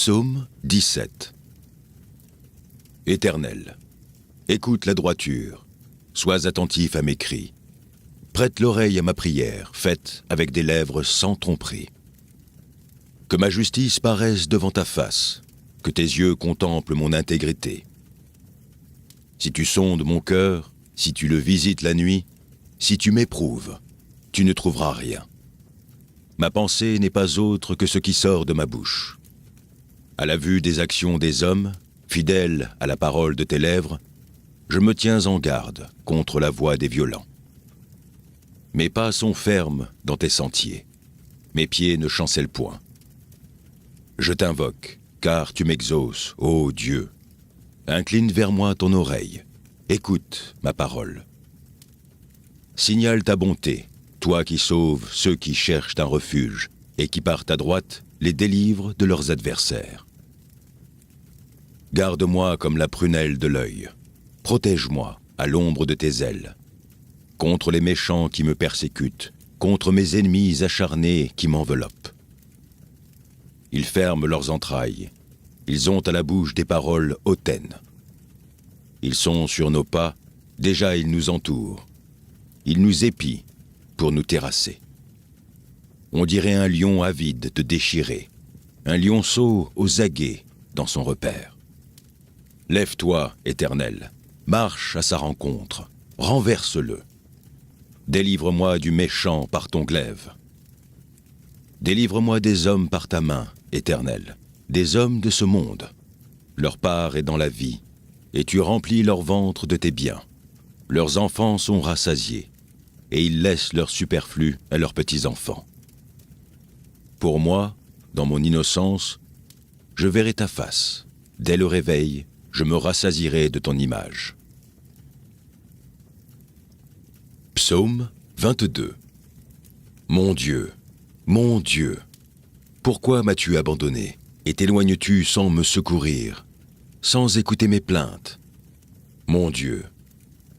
Psaume 17. Éternel, écoute la droiture, sois attentif à mes cris. Prête l'oreille à ma prière, faite avec des lèvres sans tromperie. Que ma justice paraisse devant ta face, que tes yeux contemplent mon intégrité. Si tu sondes mon cœur, si tu le visites la nuit, si tu m'éprouves, tu ne trouveras rien. Ma pensée n'est pas autre que ce qui sort de ma bouche. À la vue des actions des hommes, fidèle à la parole de tes lèvres, je me tiens en garde contre la voix des violents. Mes pas sont fermes dans tes sentiers, mes pieds ne chancellent point. Je t'invoque, car tu m'exauces, ô Dieu. Incline vers moi ton oreille, écoute ma parole. Signale ta bonté, toi qui sauves ceux qui cherchent un refuge, et qui par ta droite les délivres de leurs adversaires. Garde-moi comme la prunelle de l'œil, protège-moi à l'ombre de tes ailes, contre les méchants qui me persécutent, contre mes ennemis acharnés qui m'enveloppent. Ils ferment leurs entrailles, ils ont à la bouche des paroles hautaines. Ils sont sur nos pas, déjà ils nous entourent, ils nous épient pour nous terrasser. On dirait un lion avide de déchirer, un lionceau aux aguets dans son repère. Lève-toi, Éternel, marche à sa rencontre, renverse-le. Délivre-moi du méchant par ton glaive. Délivre-moi des hommes par ta main, Éternel, des hommes de ce monde. Leur part est dans la vie, et tu remplis leur ventre de tes biens. Leurs enfants sont rassasiés, et ils laissent leur superflu à leurs petits-enfants. Pour moi, dans mon innocence, je verrai ta face. Dès le réveil, je me rassasierai de ton image. Psaume 22. Mon Dieu, pourquoi m'as-tu abandonné et t'éloignes-tu sans me secourir, sans écouter mes plaintes? Mon Dieu,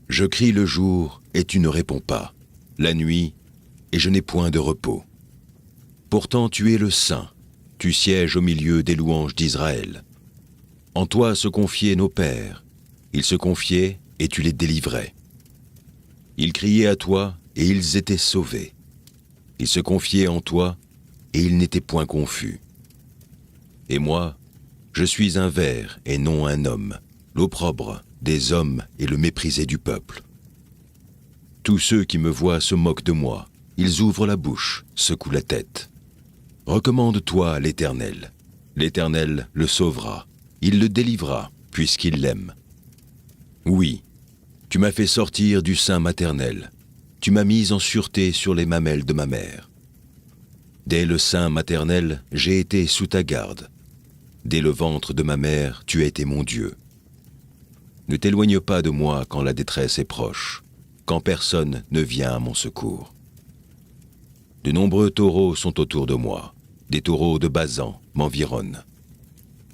je crie le jour et tu ne réponds pas, la nuit et je n'ai point de repos. Pourtant tu es le Saint, tu sièges au milieu des louanges d'Israël. En toi se confiaient nos pères, ils se confiaient et tu les délivrais. Ils criaient à toi et ils étaient sauvés. Ils se confiaient en toi et ils n'étaient point confus. Et moi, je suis un ver et non un homme, l'opprobre des hommes et le méprisé du peuple. Tous ceux qui me voient se moquent de moi, ils ouvrent la bouche, secouent la tête. Recommande-toi à l'Éternel. L'Éternel le sauvera. Il le délivra, puisqu'il l'aime. Oui, tu m'as fait sortir du sein maternel. Tu m'as mis en sûreté sur les mamelles de ma mère. Dès le sein maternel, j'ai été sous ta garde. Dès le ventre de ma mère, tu as été mon Dieu. Ne t'éloigne pas de moi quand la détresse est proche, quand personne ne vient à mon secours. De nombreux taureaux sont autour de moi, des taureaux de Basan m'environnent.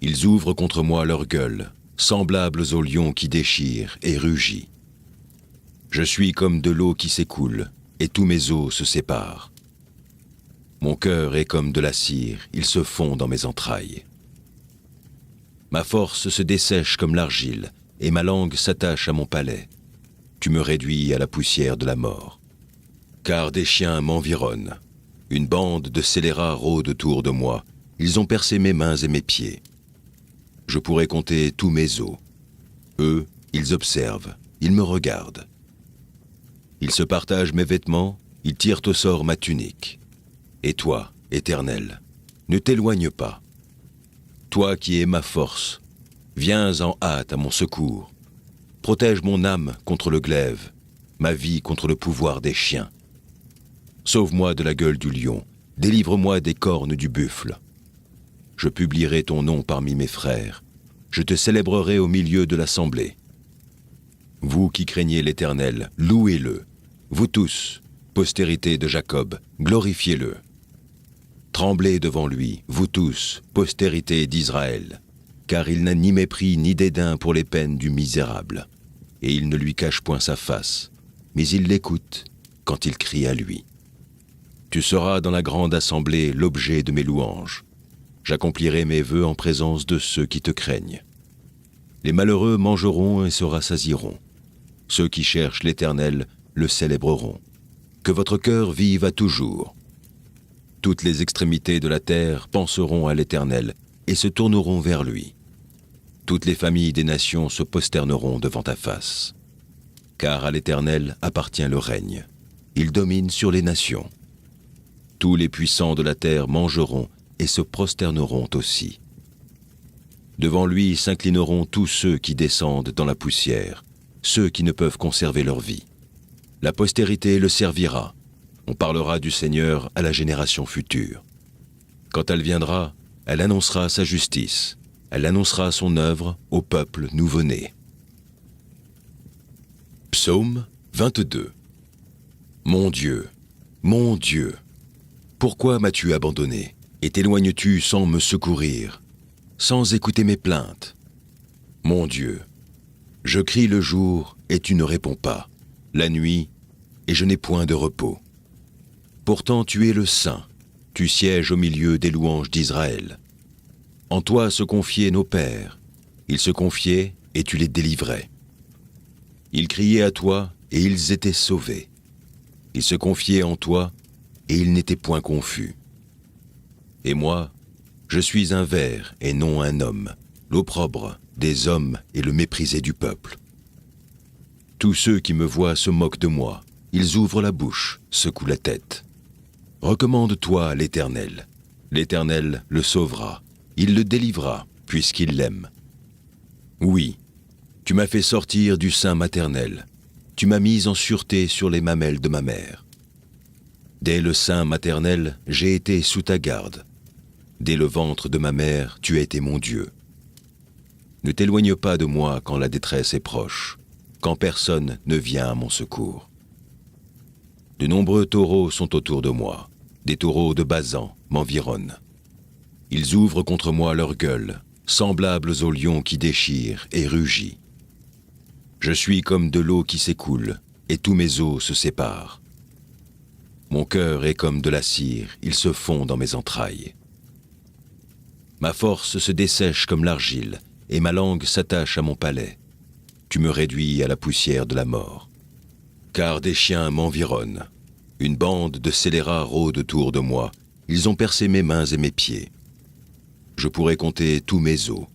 Ils ouvrent contre moi leur gueule, semblables aux lions qui déchirent et rugit. Je suis comme de l'eau qui s'écoule, et tous mes os se séparent. Mon cœur est comme de la cire, il se fond dans mes entrailles. Ma force se dessèche comme l'argile, et ma langue s'attache à mon palais. Tu me réduis à la poussière de la mort. Car des chiens m'environnent. Une bande de scélérats rôde autour de moi. Ils ont percé mes mains et mes pieds. Je pourrais compter tous mes os. Eux, ils observent, ils me regardent. Ils se partagent mes vêtements, ils tirent au sort ma tunique. Et toi, Éternel, ne t'éloigne pas. Toi qui es ma force, viens en hâte à mon secours. Protège mon âme contre le glaive, ma vie contre le pouvoir des chiens. Sauve-moi de la gueule du lion, délivre-moi des cornes du buffle. Je publierai ton nom parmi mes frères, je te célébrerai au milieu de l'assemblée. Vous qui craignez l'Éternel, louez-le. Vous tous, postérité de Jacob, glorifiez-le. Tremblez devant lui, vous tous, postérité d'Israël, car il n'a ni mépris ni dédain pour les peines du misérable, et il ne lui cache point sa face, mais il l'écoute quand il crie à lui. Tu seras dans la grande assemblée l'objet de mes louanges. J'accomplirai mes vœux en présence de ceux qui te craignent. Les malheureux mangeront et se rassasieront. Ceux qui cherchent l'Éternel le célébreront. Que votre cœur vive à toujours. Toutes les extrémités de la terre penseront à l'Éternel et se tourneront vers lui. Toutes les familles des nations se prosterneront devant ta face. Car à l'Éternel appartient le règne. Il domine sur les nations. Tous les puissants de la terre mangeront et se prosterneront aussi. Devant lui s'inclineront tous ceux qui descendent dans la poussière, ceux qui ne peuvent conserver leur vie. La postérité le servira. On parlera du Seigneur à la génération future. Quand elle viendra, elle annoncera sa justice. Elle annoncera son œuvre au peuple nouveau-né. Psaume 22. Mon Dieu, pourquoi m'as-tu abandonné et t'éloignes-tu sans me secourir, sans écouter mes plaintes? Mon Dieu, je crie le jour et tu ne réponds pas, la nuit et je n'ai point de repos. Pourtant tu es le Saint, tu sièges au milieu des louanges d'Israël. En toi se confiaient nos pères, ils se confiaient et tu les délivrais. Ils criaient à toi et ils étaient sauvés. Ils se confiaient en toi et ils n'étaient point confus. Et moi, je suis un ver et non un homme, l'opprobre des hommes et le méprisé du peuple. Tous ceux qui me voient se moquent de moi, ils ouvrent la bouche, secouent la tête. Recommande-toi à l'Éternel. L'Éternel le sauvera, il le délivrera, puisqu'il l'aime. Oui, tu m'as fait sortir du sein maternel, tu m'as mis en sûreté sur les mamelles de ma mère. Dès le sein maternel, j'ai été sous ta garde. Dès le ventre de ma mère, tu as été mon Dieu. Ne t'éloigne pas de moi quand la détresse est proche, quand personne ne vient à mon secours. De nombreux taureaux sont autour de moi, des taureaux de Basan m'environnent. Ils ouvrent contre moi leur gueule, semblables aux lions qui déchirent et rugissent. Je suis comme de l'eau qui s'écoule, et tous mes os se séparent. Mon cœur est comme de la cire, il se fond dans mes entrailles. Ma force se dessèche comme l'argile, et ma langue s'attache à mon palais. Tu me réduis à la poussière de la mort. Car des chiens m'environnent. Une bande de scélérats rôde autour de moi. Ils ont percé mes mains et mes pieds. Je pourrais compter tous mes os.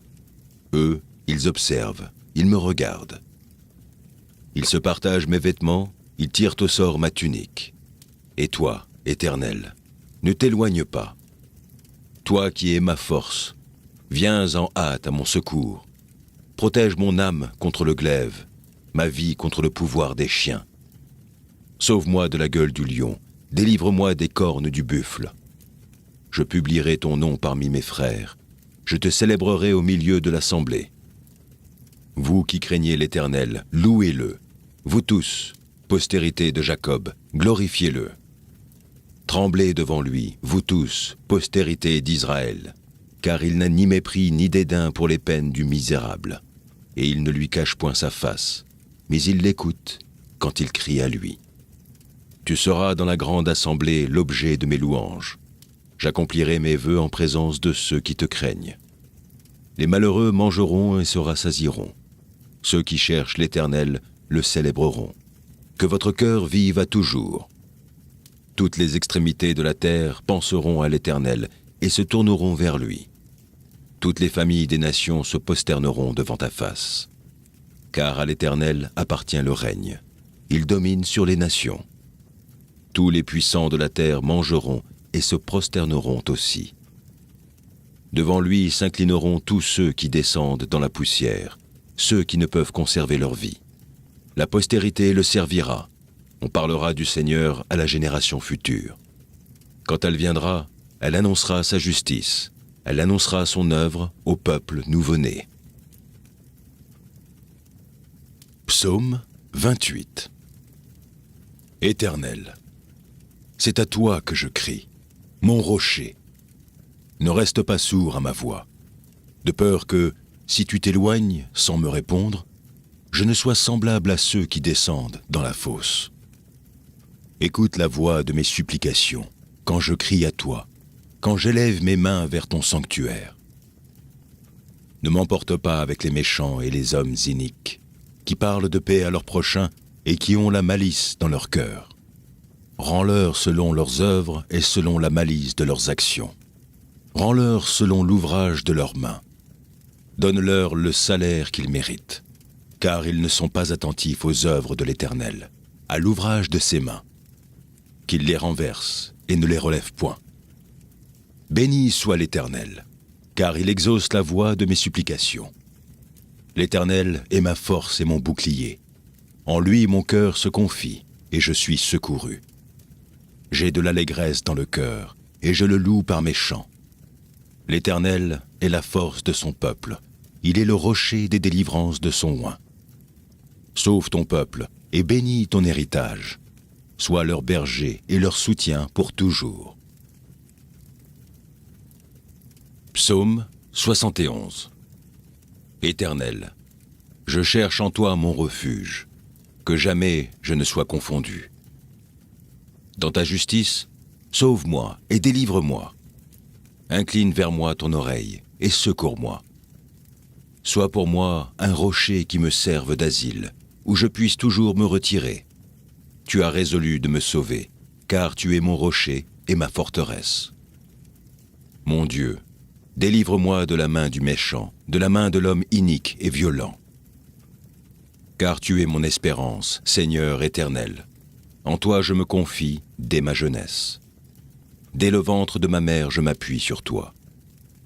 Eux, ils observent, ils me regardent. Ils se partagent mes vêtements, ils tirent au sort ma tunique. Et toi, Éternel, ne t'éloigne pas. Toi qui es ma force, viens en hâte à mon secours. Protège mon âme contre le glaive, ma vie contre le pouvoir des chiens. Sauve-moi de la gueule du lion, délivre-moi des cornes du buffle. Je publierai ton nom parmi mes frères, je te célébrerai au milieu de l'assemblée. Vous qui craignez l'Éternel, louez-le. Vous tous, postérité de Jacob, glorifiez-le. Tremblez devant lui, vous tous, postérité d'Israël, car il n'a ni mépris ni dédain pour les peines du misérable, et il ne lui cache point sa face, mais il l'écoute quand il crie à lui. Tu seras dans la grande assemblée l'objet de mes louanges. J'accomplirai mes vœux en présence de ceux qui te craignent. Les malheureux mangeront et se rassasieront. Ceux qui cherchent l'Éternel le célébreront. Que votre cœur vive à toujours. Toutes les extrémités de la terre penseront à l'Éternel et se tourneront vers lui. Toutes les familles des nations se prosterneront devant ta face. Car à l'Éternel appartient le règne. Il domine sur les nations. Tous les puissants de la terre mangeront et se prosterneront aussi. Devant lui s'inclineront tous ceux qui descendent dans la poussière, ceux qui ne peuvent conserver leur vie. La postérité le servira. On parlera du Seigneur à la génération future. Quand elle viendra, elle annoncera sa justice. Elle annoncera son œuvre au peuple nouveau-né. Psaume 28. Éternel, c'est à toi que je crie, mon rocher. Ne reste pas sourd à ma voix, de peur que, si tu t'éloignes sans me répondre, je ne sois semblable à ceux qui descendent dans la fosse. Écoute la voix de mes supplications quand je crie à toi. quand j'élève mes mains vers ton sanctuaire. Ne m'emporte pas avec les méchants et les hommes iniques, qui parlent de paix à leur prochain et qui ont la malice dans leur cœur. Rends-leur selon leurs œuvres et selon la malice de leurs actions. Rends-leur selon l'ouvrage de leurs mains. Donne-leur le salaire qu'ils méritent, car ils ne sont pas attentifs aux œuvres de l'Éternel, à l'ouvrage de ses mains. Qu'il les renverse et ne les relève point. Béni soit l'Éternel, car il exauce la voix de mes supplications. L'Éternel est ma force et mon bouclier. En lui mon cœur se confie, et je suis secouru. J'ai de l'allégresse dans le cœur, et je le loue par mes chants. L'Éternel est la force de son peuple. Il est le rocher des délivrances de son oint. Sauve ton peuple, et bénis ton héritage. Sois leur berger et leur soutien pour toujours. Psaume 71. Éternel, je cherche en toi mon refuge, que jamais je ne sois confondu. Dans ta justice, sauve-moi et délivre-moi. Incline vers moi ton oreille et secours-moi. Sois pour moi un rocher qui me serve d'asile, où je puisse toujours me retirer. Tu as résolu de me sauver, car tu es mon rocher et ma forteresse. Mon Dieu, délivre-moi de la main du méchant, de la main de l'homme inique et violent. Car tu es mon espérance, Seigneur éternel. En toi je me confie dès ma jeunesse. Dès le ventre de ma mère je m'appuie sur toi.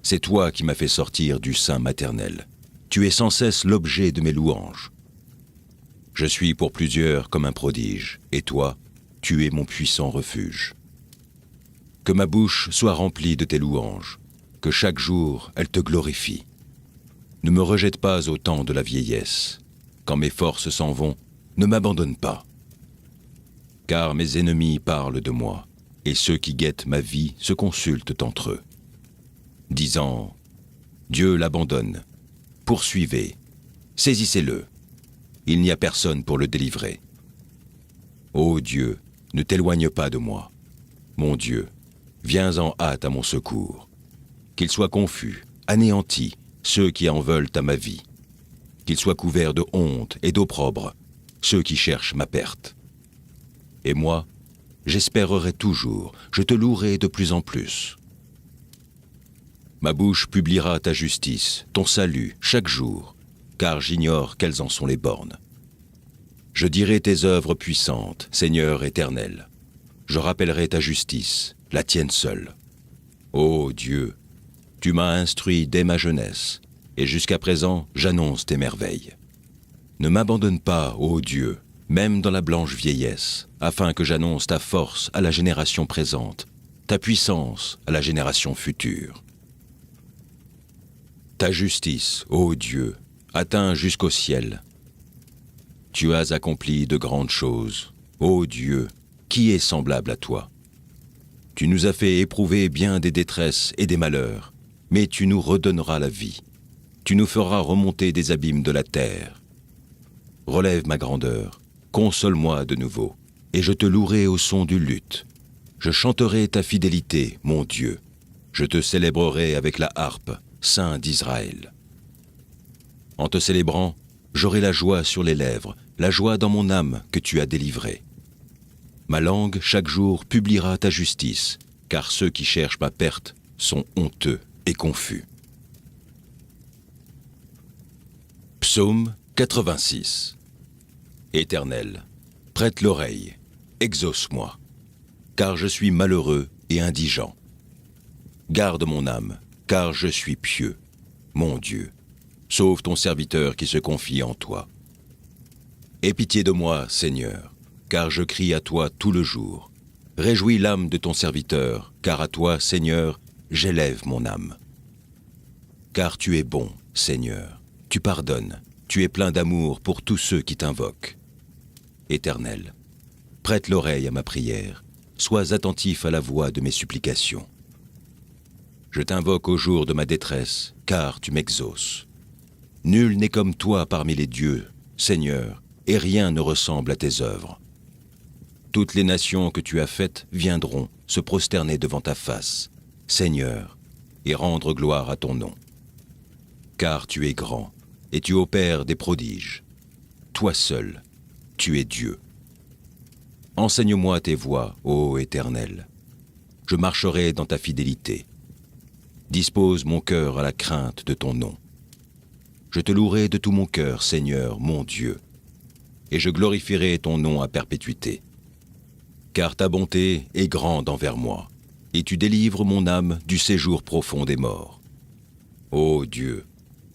C'est toi qui m'as fait sortir du sein maternel. Tu es sans cesse l'objet de mes louanges. Je suis pour plusieurs comme un prodige, et toi, tu es mon puissant refuge. Que ma bouche soit remplie de tes louanges, que chaque jour elle te glorifie. Ne me rejette pas au temps de la vieillesse. Quand mes forces s'en vont, ne m'abandonne pas. Car mes ennemis parlent de moi, et ceux qui guettent ma vie se consultent entre eux, disant « Dieu l'abandonne, poursuivez, saisissez-le, il n'y a personne pour le délivrer. Ô Dieu, ne t'éloigne pas de moi. Mon Dieu, viens en hâte à mon secours. Qu'ils soient confus, anéantis, ceux qui en veulent à ma vie. Qu'ils soient couverts de honte et d'opprobre, ceux qui cherchent ma perte. Et moi, j'espérerai toujours, je te louerai de plus en plus. Ma bouche publiera ta justice, ton salut, chaque jour, car j'ignore quelles en sont les bornes. Je dirai tes œuvres puissantes, Seigneur éternel. Je rappellerai ta justice, la tienne seule. Ô Dieu, tu m'as instruit dès ma jeunesse, et jusqu'à présent j'annonce tes merveilles. Ne m'abandonne pas, ô Dieu, même dans la blanche vieillesse, afin que j'annonce ta force à la génération présente, ta puissance à la génération future. Ta justice, ô Dieu, atteint jusqu'au ciel. Tu as accompli de grandes choses, ô Dieu, qui est semblable à toi? Tu nous as fait éprouver bien des détresses et des malheurs, mais tu nous redonneras la vie. Tu nous feras remonter des abîmes de la terre. Relève ma grandeur, console-moi de nouveau, et je te louerai au son du luth. Je chanterai ta fidélité, mon Dieu. Je te célébrerai avec la harpe, Saint d'Israël. En te célébrant, j'aurai la joie sur les lèvres, la joie dans mon âme que tu as délivrée. Ma langue, chaque jour, publiera ta justice, car ceux qui cherchent ma perte sont honteux et confus. Psaume 86. Éternel, prête l'oreille, exauce-moi, car je suis malheureux et indigent. Garde mon âme, car je suis pieux, mon Dieu. Sauve ton serviteur qui se confie en toi. Aie pitié de moi, Seigneur, car je crie à toi tout le jour. Réjouis l'âme de ton serviteur, car à toi, Seigneur, j'élève mon âme. Car tu es bon, Seigneur, tu pardonnes, tu es plein d'amour pour tous ceux qui t'invoquent. Éternel, prête l'oreille à ma prière, sois attentif à la voix de mes supplications. Je t'invoque au jour de ma détresse, car tu m'exauces. Nul n'est comme toi parmi les dieux, Seigneur, et rien ne ressemble à tes œuvres. Toutes les nations que tu as faites viendront se prosterner devant ta face. Seigneur, et rendre gloire à ton nom. Car tu es grand, et tu opères des prodiges. Toi seul, tu es Dieu. Enseigne-moi tes voies, ô Éternel. Je marcherai dans ta fidélité. Dispose mon cœur à la crainte de ton nom. Je te louerai de tout mon cœur, Seigneur, mon Dieu, et je glorifierai ton nom à perpétuité. Car ta bonté est grande envers moi, et tu délivres mon âme du séjour profond des morts. Ô Dieu,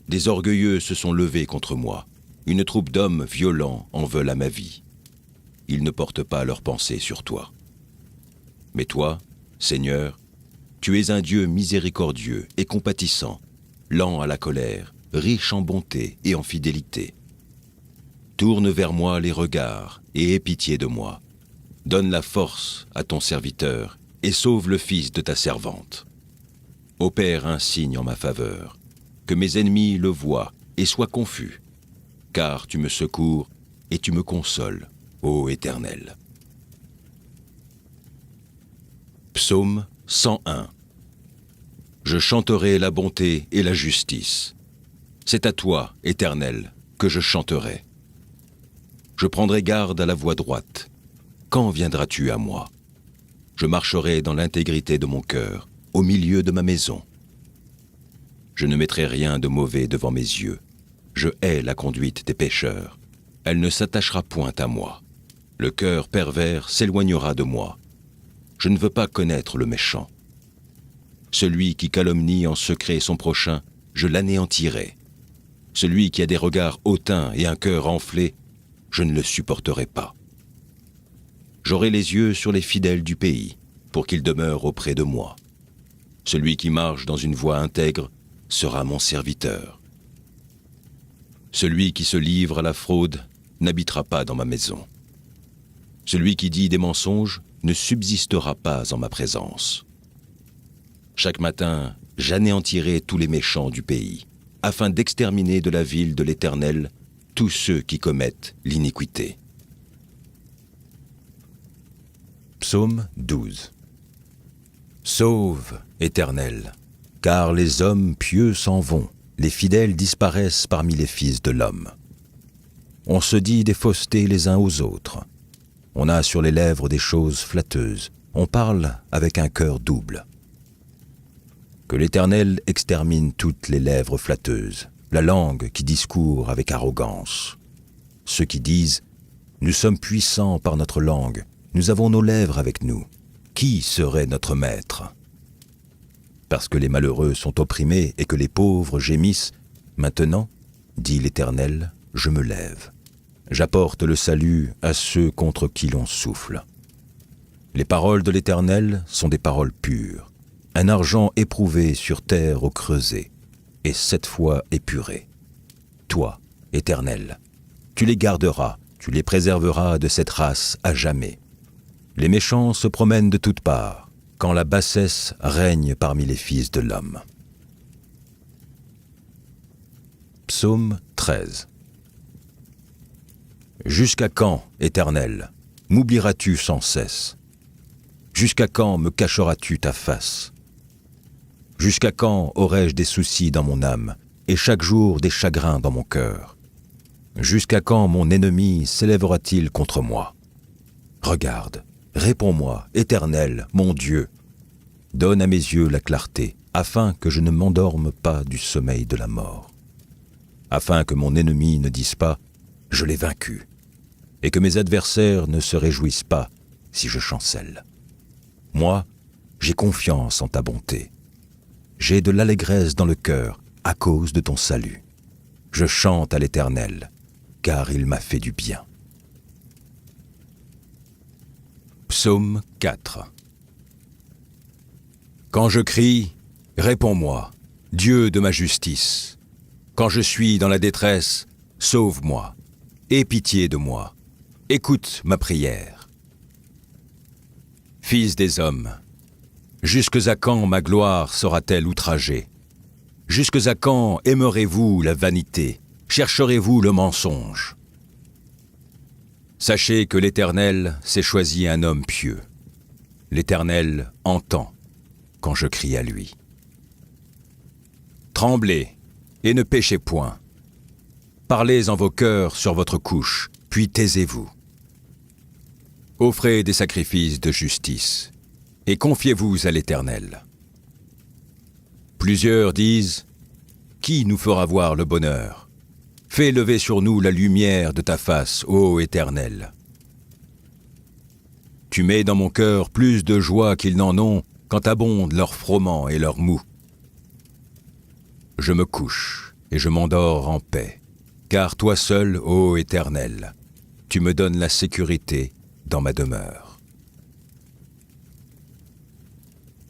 des orgueilleux se sont levés contre moi, une troupe d'hommes violents en veulent à ma vie. Ils ne portent pas leurs pensées sur toi. Mais toi, Seigneur, tu es un Dieu miséricordieux et compatissant, lent à la colère, riche en bonté et en fidélité. Tourne vers moi les regards et aie pitié de moi. Donne la force à ton serviteur et sauve le fils de ta servante. Opère un signe en ma faveur, que mes ennemis le voient et soient confus, car tu me secours et tu me consoles, ô Éternel. Psaume 101. Je chanterai la bonté et la justice. C'est à toi, Éternel, que je chanterai. Je prendrai garde à la voie droite. Quand viendras-tu à moi? Je marcherai dans l'intégrité de mon cœur, au milieu de ma maison. Je ne mettrai rien de mauvais devant mes yeux. Je hais la conduite des pécheurs. Elle ne s'attachera point à moi. Le cœur pervers s'éloignera de moi. Je ne veux pas connaître le méchant. Celui qui calomnie en secret son prochain, je l'anéantirai. Celui qui a des regards hautains et un cœur enflé, je ne le supporterai pas. J'aurai les yeux sur les fidèles du pays, pour qu'ils demeurent auprès de moi. Celui qui marche dans une voie intègre sera mon serviteur. Celui qui se livre à la fraude n'habitera pas dans ma maison. Celui qui dit des mensonges ne subsistera pas en ma présence. Chaque matin, j'anéantirai tous les méchants du pays, afin d'exterminer de la ville de l'Éternel tous ceux qui commettent l'iniquité. Psaume 12. Sauve, Éternel, car les hommes pieux s'en vont, les fidèles disparaissent parmi les fils de l'homme. On se dit des faussetés les uns aux autres. On a sur les lèvres des choses flatteuses. On parle avec un cœur double. Que l'Éternel extermine toutes les lèvres flatteuses, la langue qui discourt avec arrogance. Ceux qui disent « Nous sommes puissants par notre langue, nous avons nos lèvres avec nous. Qui serait notre maître ?» Parce que les malheureux sont opprimés et que les pauvres gémissent, maintenant, dit l'Éternel, je me lève. J'apporte le salut à ceux contre qui l'on souffle. Les paroles de l'Éternel sont des paroles pures, un argent éprouvé sur terre au creuset, et 7 fois épuré. Toi, Éternel, tu les garderas, tu les préserveras de cette race à jamais. Les méchants se promènent de toutes parts, quand la bassesse règne parmi les fils de l'homme. Psaume 13. Jusqu'à quand, Éternel, m'oublieras-tu sans cesse? Jusqu'à quand me cacheras-tu ta face? Jusqu'à quand aurai-je des soucis dans mon âme, et chaque jour des chagrins dans mon cœur? Jusqu'à quand mon ennemi s'élèvera-t-il contre moi? Regarde, réponds-moi, Éternel, mon Dieu. Donne à mes yeux la clarté, afin que je ne m'endorme pas du sommeil de la mort. Afin que mon ennemi ne dise pas « Je l'ai vaincu », et que mes adversaires ne se réjouissent pas si je chancelle. Moi, j'ai confiance en ta bonté. J'ai de l'allégresse dans le cœur à cause de ton salut. Je chante à l'Éternel, car il m'a fait du bien. Psaume 4. Quand je crie, réponds-moi, Dieu de ma justice. Quand je suis dans la détresse, sauve-moi. Aie pitié de moi. Écoute ma prière. Fils des hommes, jusques à quand ma gloire sera-t-elle outragée? Jusques à quand aimerez-vous la vanité? Chercherez-vous le mensonge? Sachez que l'Éternel s'est choisi un homme pieux. L'Éternel entend. quand je crie à lui. Tremblez et ne péchez point. Parlez en vos cœurs sur votre couche, puis taisez-vous. Offrez des sacrifices de justice et confiez-vous à l'Éternel. Plusieurs disent « Qui nous fera voir le bonheur ? Fais lever sur nous la lumière de ta face, ô Éternel. » Tu mets dans mon cœur plus de joie qu'ils n'en ont quand abondent leurs froment et leurs mou. Je me couche et je m'endors en paix, car toi seul, ô Éternel, tu me donnes la sécurité dans ma demeure.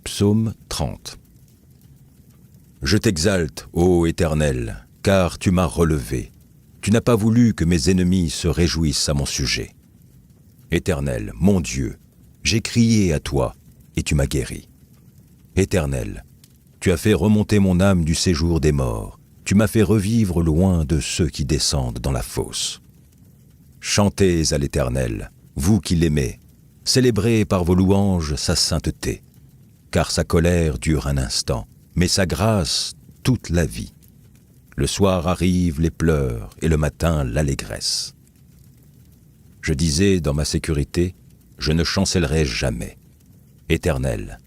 Psaume 30. Je t'exalte, ô Éternel, car tu m'as relevé. Tu n'as pas voulu que mes ennemis se réjouissent à mon sujet. Éternel, mon Dieu, j'ai crié à toi et tu m'as guéri. Éternel, tu as fait remonter mon âme du séjour des morts. Tu m'as fait revivre loin de ceux qui descendent dans la fosse. Chantez à l'Éternel, vous qui l'aimez, célébrez par vos louanges sa sainteté, car sa colère dure un instant, mais sa grâce toute la vie. Le soir arrivent les pleurs et le matin l'allégresse. Je disais dans ma sécurité, je ne chancellerai jamais. Éternel,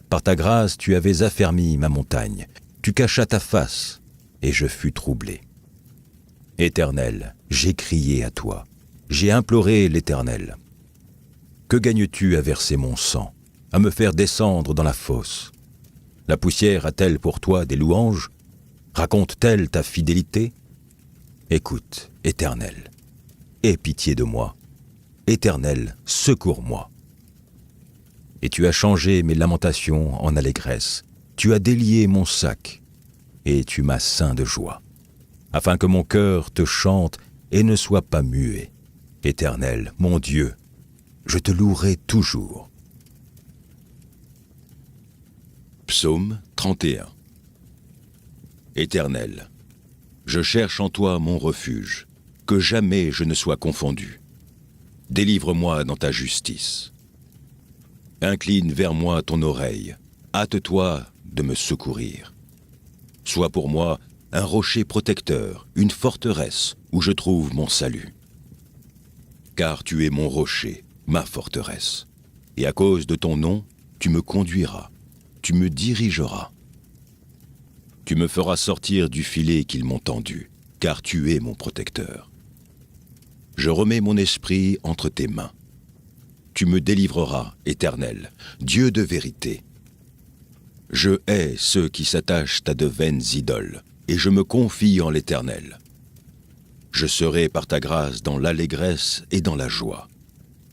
par ta grâce tu avais affermi ma montagne, tu cachas ta face, et je fus troublé. Éternel, j'ai crié à toi, j'ai imploré l'Éternel. Que gagnes-tu à verser mon sang, à me faire descendre dans la fosse? La poussière a-t-elle pour toi des louanges? Raconte-t-elle ta fidélité? Écoute, Éternel, aie pitié de moi. Éternel, secours-moi. Et tu as changé mes lamentations en allégresse. Tu as délié mon sac, et tu m'as ceint de joie, afin que mon cœur te chante et ne soit pas muet. Éternel, mon Dieu, je te louerai toujours. Psaume 31. Éternel, je cherche en toi mon refuge, que jamais je ne sois confondu. Délivre-moi dans ta justice. Incline vers moi ton oreille, hâte-toi de me secourir. Sois pour moi un rocher protecteur, une forteresse où je trouve mon salut. Car tu es mon rocher, ma forteresse, et à cause de ton nom, tu me conduiras, tu me dirigeras. Tu me feras sortir du filet qu'ils m'ont tendu, car tu es mon protecteur. Je remets mon esprit entre tes mains. Tu me délivreras, Éternel, Dieu de vérité. Je hais ceux qui s'attachent à de vaines idoles, et je me confie en l'Éternel. Je serai par ta grâce dans l'allégresse et dans la joie.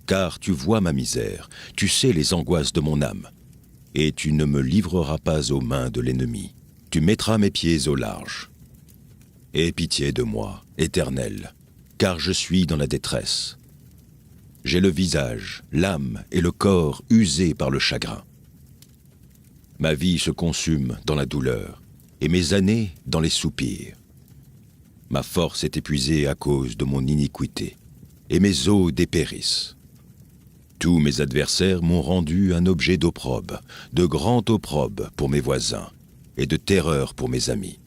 Car tu vois ma misère, tu sais les angoisses de mon âme, et tu ne me livreras pas aux mains de l'ennemi. Tu mettras mes pieds au large. Aie pitié de moi, Éternel, car je suis dans la détresse. J'ai le visage, l'âme et le corps usés par le chagrin. Ma vie se consume dans la douleur, et mes années dans les soupirs. Ma force est épuisée à cause de mon iniquité, et mes os dépérissent. Tous mes adversaires m'ont rendu un objet d'opprobre, de grand opprobre pour mes voisins, et de terreur pour mes amis.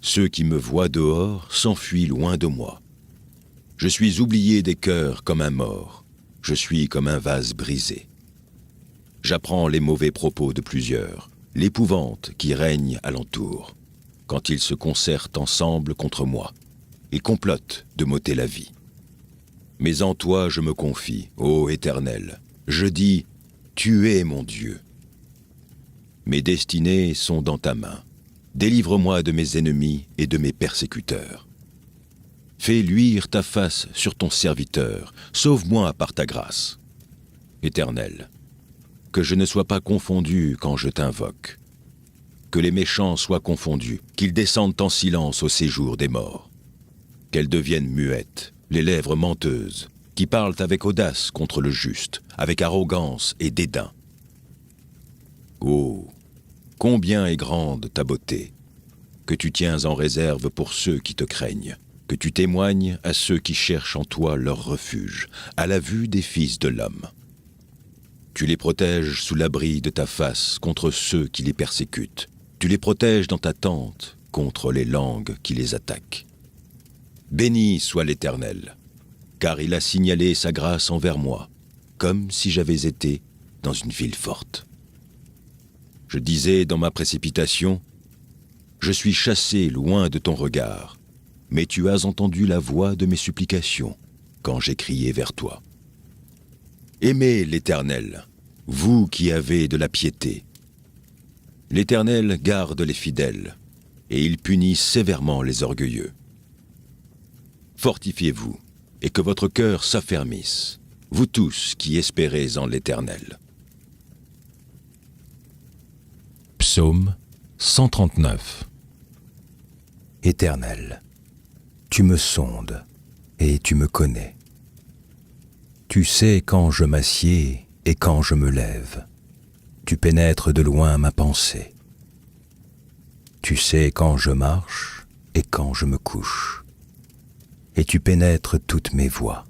Ceux qui me voient dehors s'enfuient loin de moi. Je suis oublié des cœurs comme un mort, je suis comme un vase brisé. J'apprends les mauvais propos de plusieurs, l'épouvante qui règne alentour, quand ils se concertent ensemble contre moi et complotent de m'ôter la vie. Mais en toi je me confie, ô Éternel, je dis, tu es mon Dieu. Mes destinées sont dans ta main. Délivre-moi de mes ennemis et de mes persécuteurs. Fais luire ta face sur ton serviteur, sauve-moi par ta grâce. Éternel, que je ne sois pas confondu quand je t'invoque. Que les méchants soient confondus, qu'ils descendent en silence au séjour des morts. Qu'elles deviennent muettes, les lèvres menteuses, qui parlent avec audace contre le juste, avec arrogance et dédain. Oh, combien est grande ta beauté, que tu tiens en réserve pour ceux qui te craignent, que tu témoignes à ceux qui cherchent en toi leur refuge, à la vue des fils de l'homme. Tu les protèges sous l'abri de ta face contre ceux qui les persécutent. Tu les protèges dans ta tente contre les langues qui les attaquent. Béni soit l'Éternel, car il a signalé sa grâce envers moi, comme si j'avais été dans une ville forte. Je disais dans ma précipitation, je suis chassé loin de ton regard, mais tu as entendu la voix de mes supplications quand j'ai crié vers toi. Aimez l'Éternel, vous qui avez de la piété. L'Éternel garde les fidèles, et il punit sévèrement les orgueilleux. Fortifiez-vous, et que votre cœur s'affermisse, vous tous qui espérez en l'Éternel. Psaume 139. Éternel, tu me sondes et tu me connais. Tu sais quand je m'assieds et quand je me lève. Tu pénètres de loin ma pensée. Tu sais quand je marche et quand je me couche. Et tu pénètres toutes mes voies.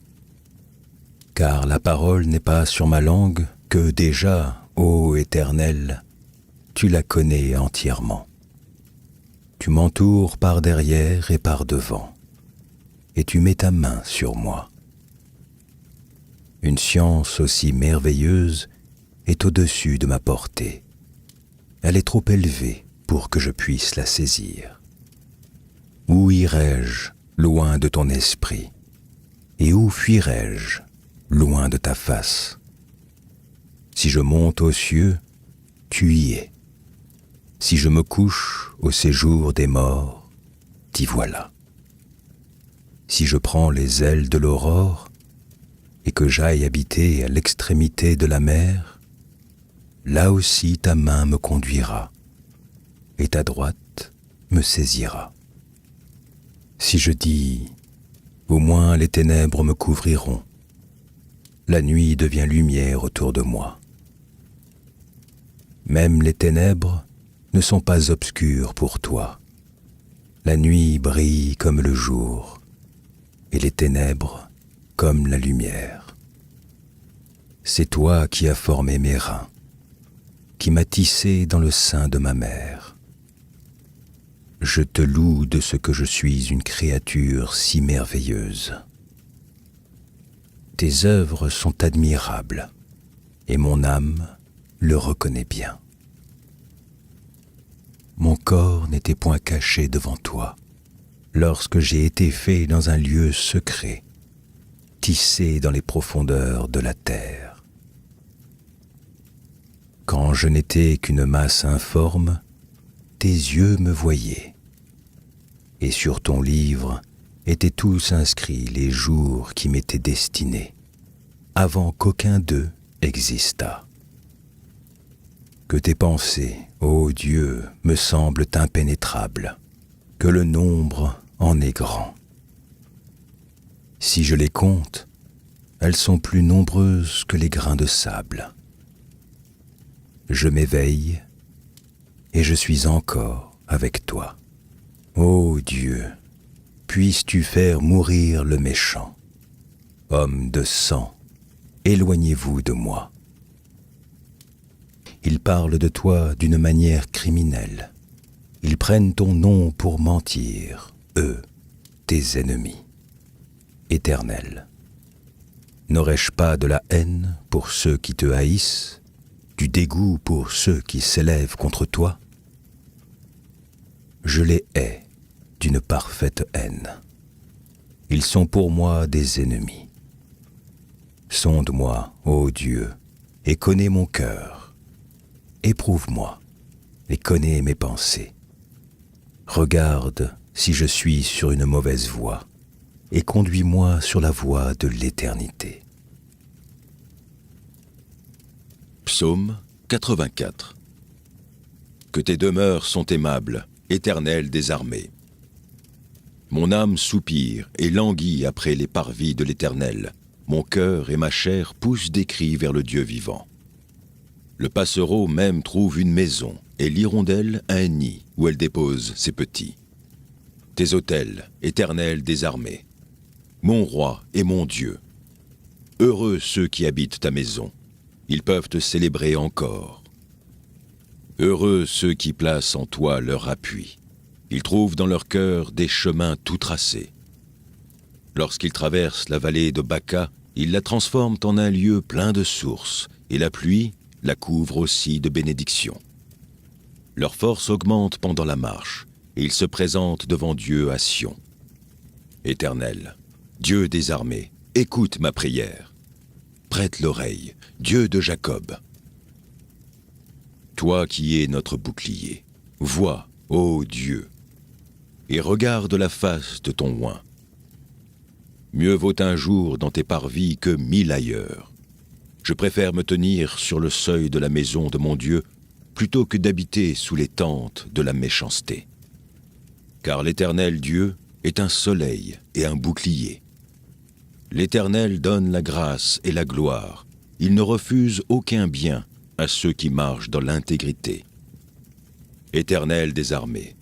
Car la parole n'est pas sur ma langue que déjà, ô Éternel, tu la connais entièrement. Tu m'entoures par derrière et par devant, et tu mets ta main sur moi. Une science aussi merveilleuse est au-dessus de ma portée. Elle est trop élevée pour que je puisse la saisir. Où irai-je loin de ton esprit? Et où fuirai-je loin de ta face? Si je monte aux cieux, tu y es. Si je me couche au séjour des morts, t'y voilà. Si je prends les ailes de l'aurore et que j'aille habiter à l'extrémité de la mer, là aussi ta main me conduira et ta droite me saisira. Si je dis, au moins les ténèbres me couvriront, la nuit devient lumière autour de moi. Même les ténèbres ne sont pas obscures pour toi. La nuit brille comme le jour, et les ténèbres comme la lumière. C'est toi qui as formé mes reins, qui m'as tissé dans le sein de ma mère. Je te loue de ce que je suis une créature si merveilleuse. Tes œuvres sont admirables, et mon âme le reconnaît bien. Mon corps n'était point caché devant toi, lorsque j'ai été fait dans un lieu secret, tissé dans les profondeurs de la terre. Quand je n'étais qu'une masse informe, tes yeux me voyaient, et sur ton livre étaient tous inscrits les jours qui m'étaient destinés, avant qu'aucun d'eux existât. Que tes pensées, ô Dieu, me semblent impénétrables, que le nombre en est grand. Si je les compte, elles sont plus nombreuses que les grains de sable. Je m'éveille et je suis encore avec toi. Ô Dieu, puisses-tu faire mourir le méchant. Homme de sang, éloignez-vous de moi. Ils parlent de toi d'une manière criminelle. Ils prennent ton nom pour mentir, eux, tes ennemis. Éternel, n'aurais-je pas de la haine pour ceux qui te haïssent, du dégoût pour ceux qui s'élèvent contre toi? Je les hais d'une parfaite haine. Ils sont pour moi des ennemis. Sonde-moi, ô Dieu, et connais mon cœur. Éprouve-moi et connais mes pensées. Regarde si je suis sur une mauvaise voie et conduis-moi sur la voie de l'éternité. Psaume 84. Que tes demeures sont aimables, Éternel des armées. Mon âme soupire et languit après les parvis de l'Éternel. Mon cœur et ma chair poussent des cris vers le Dieu vivant. Le passereau même trouve une maison, et l'hirondelle un nid où elle dépose ses petits. Tes autels, Éternel des armées, mon roi et mon Dieu. Heureux ceux qui habitent ta maison. ils peuvent te célébrer encore. Heureux ceux qui placent en toi leur appui. Ils trouvent dans leur cœur des chemins tout tracés. Lorsqu'ils traversent la vallée de Baca, ils la transforment en un lieu plein de sources, et la pluie la couvre aussi de bénédictions. Leur force augmente pendant la marche, et ils se présentent devant Dieu à Sion. Éternel, Dieu des armées, écoute ma prière. Prête l'oreille, Dieu de Jacob. Toi qui es notre bouclier, vois, ô Dieu, et regarde la face de ton oint. Mieux vaut un jour dans tes parvis que 1000 ailleurs. Je préfère me tenir sur le seuil de la maison de mon Dieu plutôt que d'habiter sous les tentes de la méchanceté. Car l'Éternel Dieu est un soleil et un bouclier. L'Éternel donne la grâce et la gloire. Il ne refuse aucun bien à ceux qui marchent dans l'intégrité. Éternel des armées,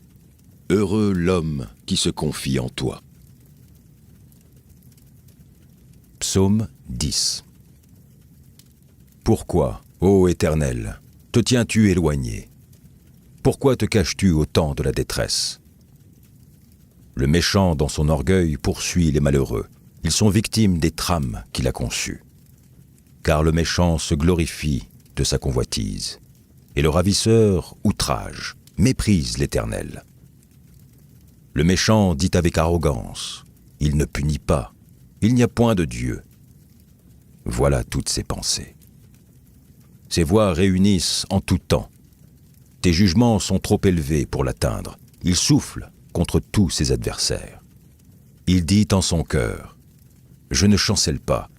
heureux l'homme qui se confie en toi. Psaume 10. Pourquoi, ô Éternel, te tiens-tu éloigné? Pourquoi te caches-tu au temps de la détresse? Le méchant, dans son orgueil, poursuit les malheureux. Ils sont victimes des trames qu'il a conçues. Car le méchant se glorifie de sa convoitise, et le ravisseur outrage, méprise l'Éternel. Le méchant dit avec arrogance, il ne punit pas, il n'y a point de Dieu. Voilà toutes ses pensées. Ses voix réunissent en tout temps. Tes jugements sont trop élevés pour l'atteindre. Il souffle contre tous ses adversaires. Il dit en son cœur, je ne chancelle pas,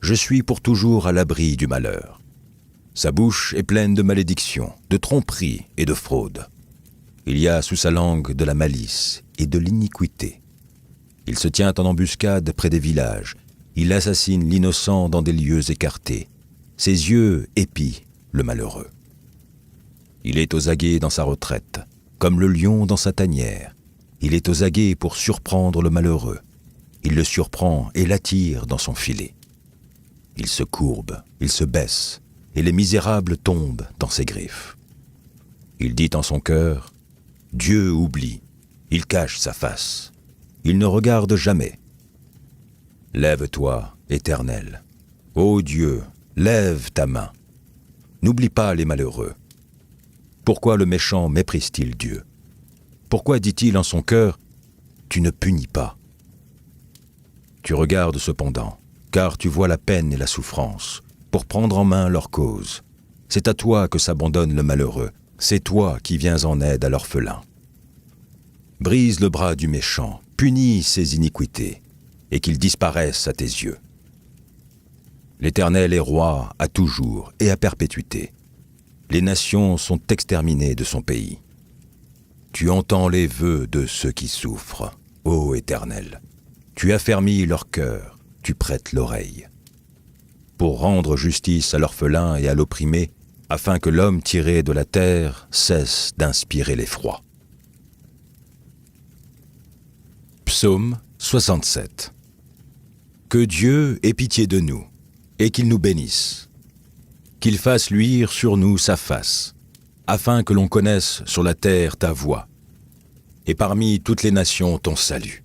je suis pour toujours à l'abri du malheur. Sa bouche est pleine de malédictions, de tromperies et de fraudes. Il y a sous sa langue de la malice et de l'iniquité. Il se tient en embuscade près des villages. Il assassine l'innocent dans des lieux écartés. Ses yeux épient le malheureux. Il est aux aguets dans sa retraite, comme le lion dans sa tanière. Il est aux aguets pour surprendre le malheureux. Il le surprend et l'attire dans son filet. Il se courbe, il se baisse, et les misérables tombent dans ses griffes. Il dit en son cœur, Dieu oublie, il cache sa face. Il ne regarde jamais. Lève-toi, Éternel. Ô Dieu, lève ta main. N'oublie pas les malheureux. Pourquoi le méchant méprise-t-il Dieu? Pourquoi dit-il en son cœur, tu ne punis pas? Tu regardes cependant, car tu vois la peine et la souffrance, pour prendre en main leur cause. C'est à toi que s'abandonne le malheureux, c'est toi qui viens en aide à l'orphelin. Brise le bras du méchant, punis ses iniquités, et qu'ils disparaissent à tes yeux. L'Éternel est roi à toujours et à perpétuité. Les nations sont exterminées de son pays. Tu entends les vœux de ceux qui souffrent, ô Éternel. Tu affermis leur cœur, tu prêtes l'oreille. Pour rendre justice à l'orphelin et à l'opprimé, afin que l'homme tiré de la terre cesse d'inspirer l'effroi. Psaume 67. Que Dieu ait pitié de nous, et qu'il nous bénisse. Qu'il fasse luire sur nous sa face, afin que l'on connaisse sur la terre ta voie, et parmi toutes les nations ton salut.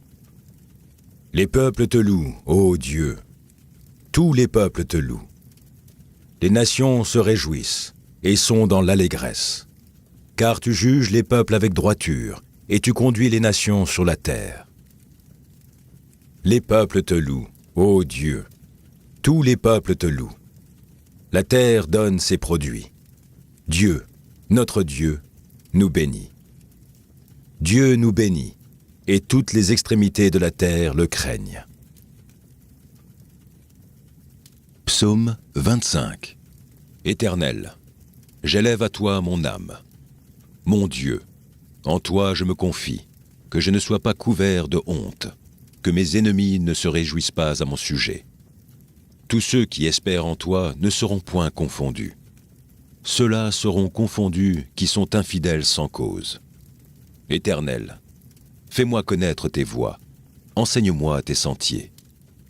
Les peuples te louent, ô Dieu, tous les peuples te louent. Les nations se réjouissent et sont dans l'allégresse, car tu juges les peuples avec droiture, et tu conduis les nations sur la terre. Les peuples te louent, ô Dieu, tous les peuples te louent. La terre donne ses produits. Dieu, notre Dieu, nous bénit. Dieu nous bénit, et toutes les extrémités de la terre le craignent. Psaume 25. Éternel, j'élève à toi mon âme. Mon Dieu, en toi je me confie, que je ne sois pas couvert de honte, que mes ennemis ne se réjouissent pas à mon sujet. Tous ceux qui espèrent en toi ne seront point confondus. Ceux-là seront confondus qui sont infidèles sans cause. Éternel, fais-moi connaître tes voies, enseigne-moi tes sentiers.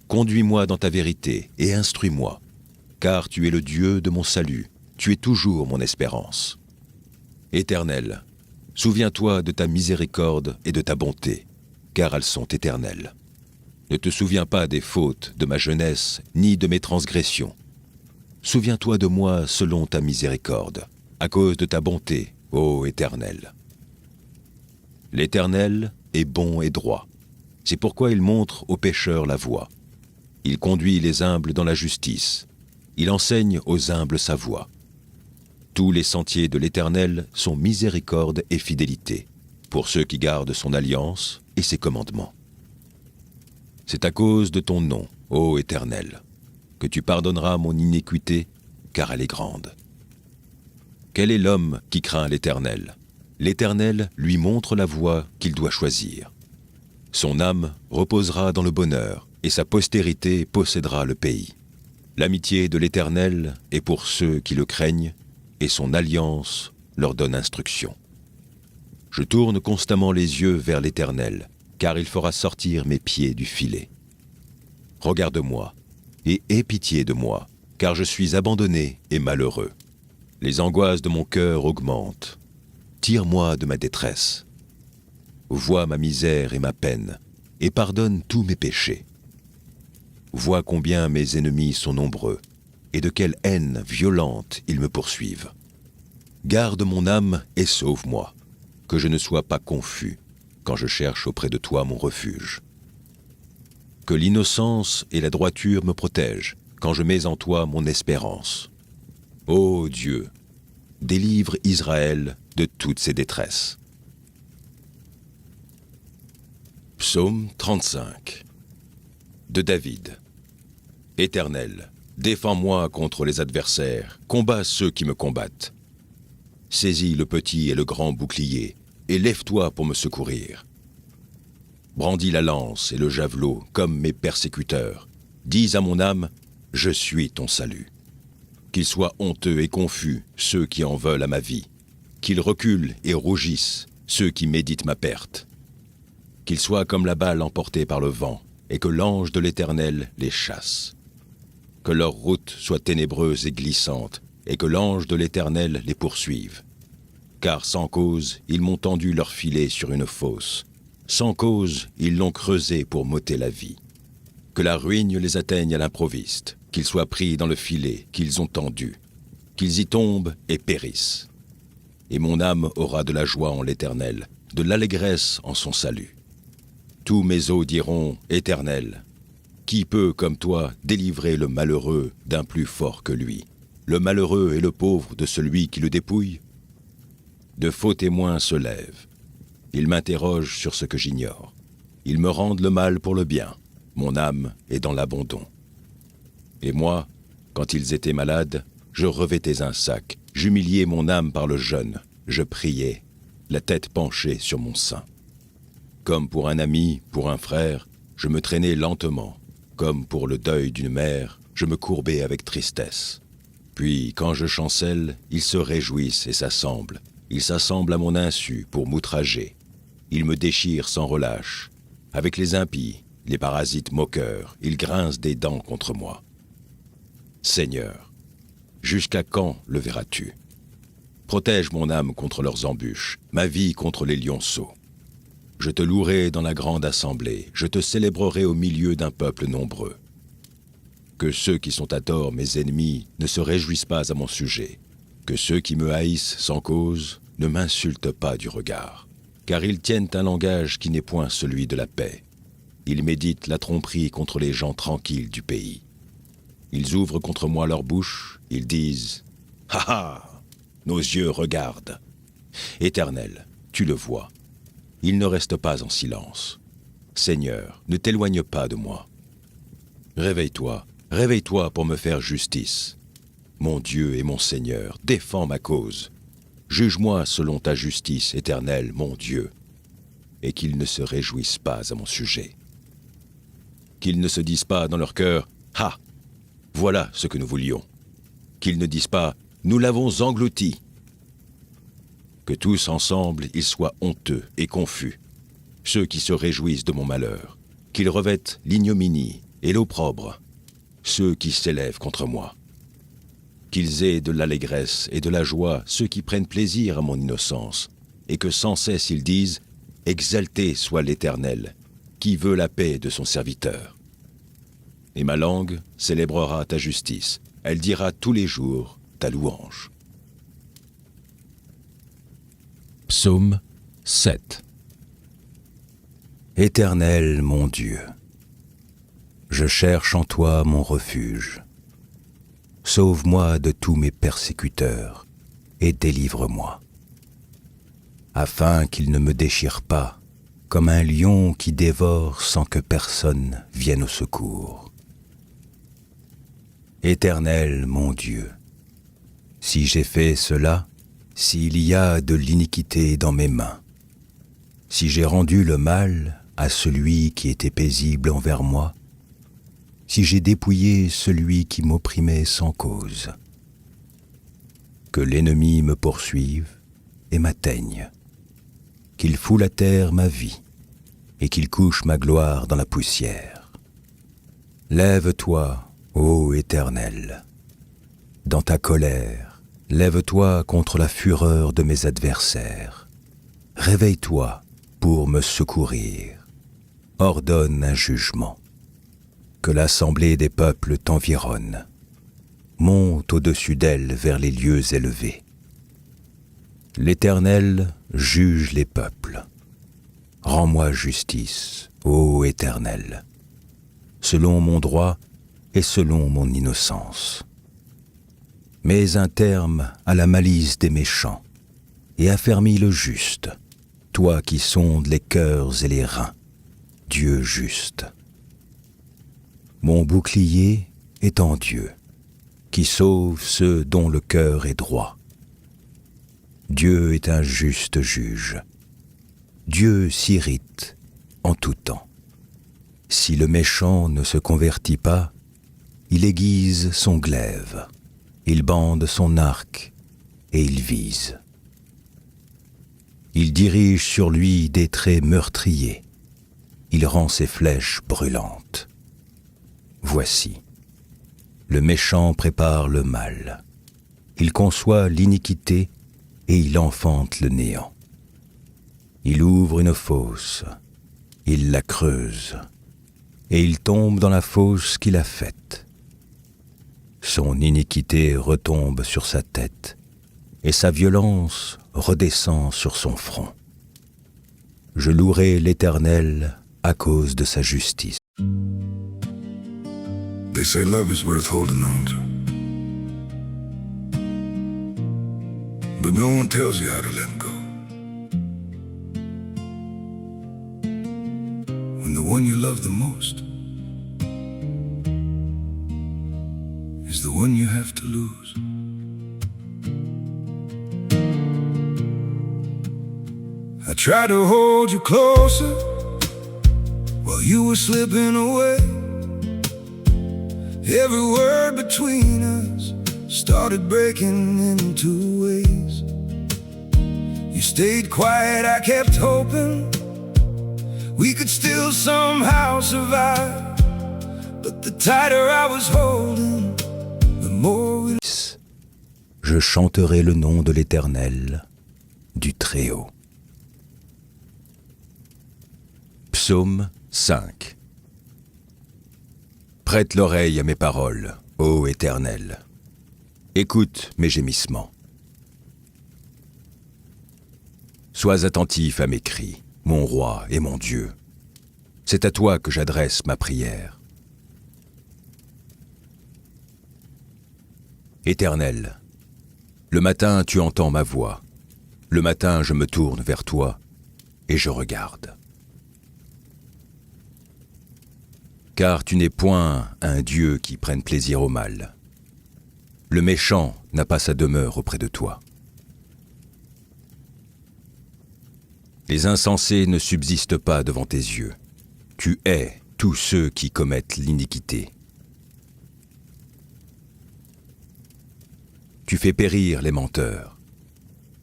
Conduis-moi dans ta vérité et instruis-moi, car tu es le Dieu de mon salut, tu es toujours mon espérance. Éternel, souviens-toi de ta miséricorde et de ta bonté, car elles sont éternelles. Ne te souviens pas des fautes de ma jeunesse, ni de mes transgressions. Souviens-toi de moi selon ta miséricorde, à cause de ta bonté, ô Éternel. L'Éternel est bon et droit. C'est pourquoi il montre aux pécheurs la voie. Il conduit les humbles dans la justice. Il enseigne aux humbles sa voie. Tous les sentiers de l'Éternel sont miséricorde et fidélité, pour ceux qui gardent son alliance et ses commandements. C'est à cause de ton nom, ô Éternel, que tu pardonneras mon iniquité, car elle est grande. Quel est l'homme qui craint l'Éternel? L'Éternel lui montre la voie qu'il doit choisir. Son âme reposera dans le bonheur, et sa postérité possédera le pays. L'amitié de l'Éternel est pour ceux qui le craignent, et son alliance leur donne instruction. Je tourne constamment les yeux vers l'Éternel, car il fera sortir mes pieds du filet. Regarde-moi, et aie pitié de moi, car je suis abandonné et malheureux. Les angoisses de mon cœur augmentent. Tire-moi de ma détresse. Vois ma misère et ma peine, et pardonne tous mes péchés. Vois combien mes ennemis sont nombreux, et de quelle haine violente ils me poursuivent. Garde mon âme et sauve-moi, que je ne sois pas confus quand je cherche auprès de toi mon refuge. Que l'innocence et la droiture me protègent quand je mets en toi mon espérance. Ô Dieu, délivre Israël de toutes ses détresses. Psaume 35 de David. Éternel, défends-moi contre les adversaires, combats ceux qui me combattent. Saisis le petit et le grand bouclier, et lève-toi pour me secourir. Brandis la lance et le javelot comme mes persécuteurs. Dis à mon âme, je suis ton salut. Qu'ils soient honteux et confus, ceux qui en veulent à ma vie. Qu'ils reculent et rougissent, ceux qui méditent ma perte. Qu'ils soient comme la balle emportée par le vent, et que l'ange de l'Éternel les chasse. Que leur route soit ténébreuse et glissante, et que l'ange de l'Éternel les poursuive. Car sans cause, ils m'ont tendu leur filet sur une fosse. Sans cause, ils l'ont creusé pour m'ôter la vie. Que la ruine les atteigne à l'improviste, qu'ils soient pris dans le filet qu'ils ont tendu, qu'ils y tombent et périssent. Et mon âme aura de la joie en l'Éternel, de l'allégresse en son salut. Tous mes os diront, Éternel, qui peut, comme toi, délivrer le malheureux d'un plus fort que lui, le malheureux et le pauvre de celui qui le dépouille? De faux témoins se lèvent. Ils m'interrogent sur ce que j'ignore. Ils me rendent le mal pour le bien. Mon âme est dans l'abandon. Et moi, quand ils étaient malades, je revêtais un sac, j'humiliais mon âme par le jeûne, je priais, la tête penchée sur mon sein. Comme pour un ami, pour un frère, je me traînais lentement. Comme pour le deuil d'une mère, je me courbais avec tristesse. Puis, quand je chancelle, ils se réjouissent et s'assemblent. Ils s'assemblent à mon insu pour m'outrager. Ils me déchirent sans relâche. Avec les impies, les parasites moqueurs, ils grincent des dents contre moi. Seigneur, jusqu'à quand le verras-tu? Protège mon âme contre leurs embûches, ma vie contre les lionceaux. Je te louerai dans la grande assemblée, je te célébrerai au milieu d'un peuple nombreux. Que ceux qui sont à tort mes ennemis ne se réjouissent pas à mon sujet, que ceux qui me haïssent sans cause ne m'insultent pas du regard, car ils tiennent un langage qui n'est point celui de la paix. Ils méditent la tromperie contre les gens tranquilles du pays. Ils ouvrent contre moi leur bouche, ils disent « Ha ha, nos yeux regardent. Éternel, tu le vois. Il ne reste pas en silence. Seigneur, ne t'éloigne pas de moi. Réveille-toi, réveille-toi pour me faire justice. Mon Dieu et mon Seigneur, défends ma cause. Juge-moi selon ta justice éternelle, mon Dieu, et qu'ils ne se réjouissent pas à mon sujet. Qu'ils ne se disent pas dans leur cœur « Ha, voilà ce que nous voulions ». Qu'ils ne disent pas « Nous l'avons englouti ». Que tous ensemble ils soient honteux et confus, ceux qui se réjouissent de mon malheur, qu'ils revêtent l'ignominie et l'opprobre, ceux qui s'élèvent contre moi. Qu'ils aient de l'allégresse et de la joie ceux qui prennent plaisir à mon innocence, et que sans cesse ils disent « Exalté soit l'Éternel, qui veut la paix de son serviteur. » Et ma langue célébrera ta justice, elle dira tous les jours ta louange. Psaume 7. Éternel mon Dieu, je cherche en toi mon refuge. Sauve-moi de tous mes persécuteurs et délivre-moi, afin qu'ils ne me déchirent pas comme un lion qui dévore sans que personne vienne au secours. Éternel mon Dieu, si j'ai fait cela, s'il y a de l'iniquité dans mes mains, si j'ai rendu le mal à celui qui était paisible envers moi, si j'ai dépouillé celui qui m'opprimait sans cause, que l'ennemi me poursuive et m'atteigne, qu'il foule à terre ma vie et qu'il couche ma gloire dans la poussière. Lève-toi, ô Éternel, dans ta colère, lève-toi contre la fureur de mes adversaires. Réveille-toi pour me secourir. Ordonne un jugement. Que l'assemblée des peuples t'environne. Monte au-dessus d'elle vers les lieux élevés. L'Éternel juge les peuples. Rends-moi justice, ô Éternel, selon mon droit et selon mon innocence. Mets un terme à la malice des méchants et affermis le juste, toi qui sondes les cœurs et les reins, Dieu juste. Mon bouclier est en Dieu, qui sauve ceux dont le cœur est droit. Dieu est un juste juge. Dieu s'irrite en tout temps. Si le méchant ne se convertit pas, il aiguise son glaive, il bande son arc et il vise. Il dirige sur lui des traits meurtriers, il rend ses flèches brûlantes. Voici, le méchant prépare le mal, il conçoit l'iniquité et il enfante le néant. Il ouvre une fosse, il la creuse, et il tombe dans la fosse qu'il a faite. Son iniquité retombe sur sa tête, et sa violence redescend sur son front. Je louerai l'Éternel à cause de sa justice. They say love is worth holding on to, but no one tells you how to let go. When the one you love the most is the one you have to lose. I tried to hold you closer while you were slipping away. Every word between us started breaking into ways. You stayed quiet, I kept hoping we could still somehow survive. But the tighter I was holding, the more we... Je chanterai le nom de l'Éternel, du Très-Haut. Psaume 5. Prête l'oreille à mes paroles, ô Éternel. Écoute mes gémissements. Sois attentif à mes cris, mon roi et mon Dieu. C'est à toi que j'adresse ma prière. Éternel, le matin tu entends ma voix. Le matin je me tourne vers toi et je regarde. Car tu n'es point un Dieu qui prenne plaisir au mal. Le méchant n'a pas sa demeure auprès de toi. Les insensés ne subsistent pas devant tes yeux. Tu hais tous ceux qui commettent l'iniquité. Tu fais périr les menteurs.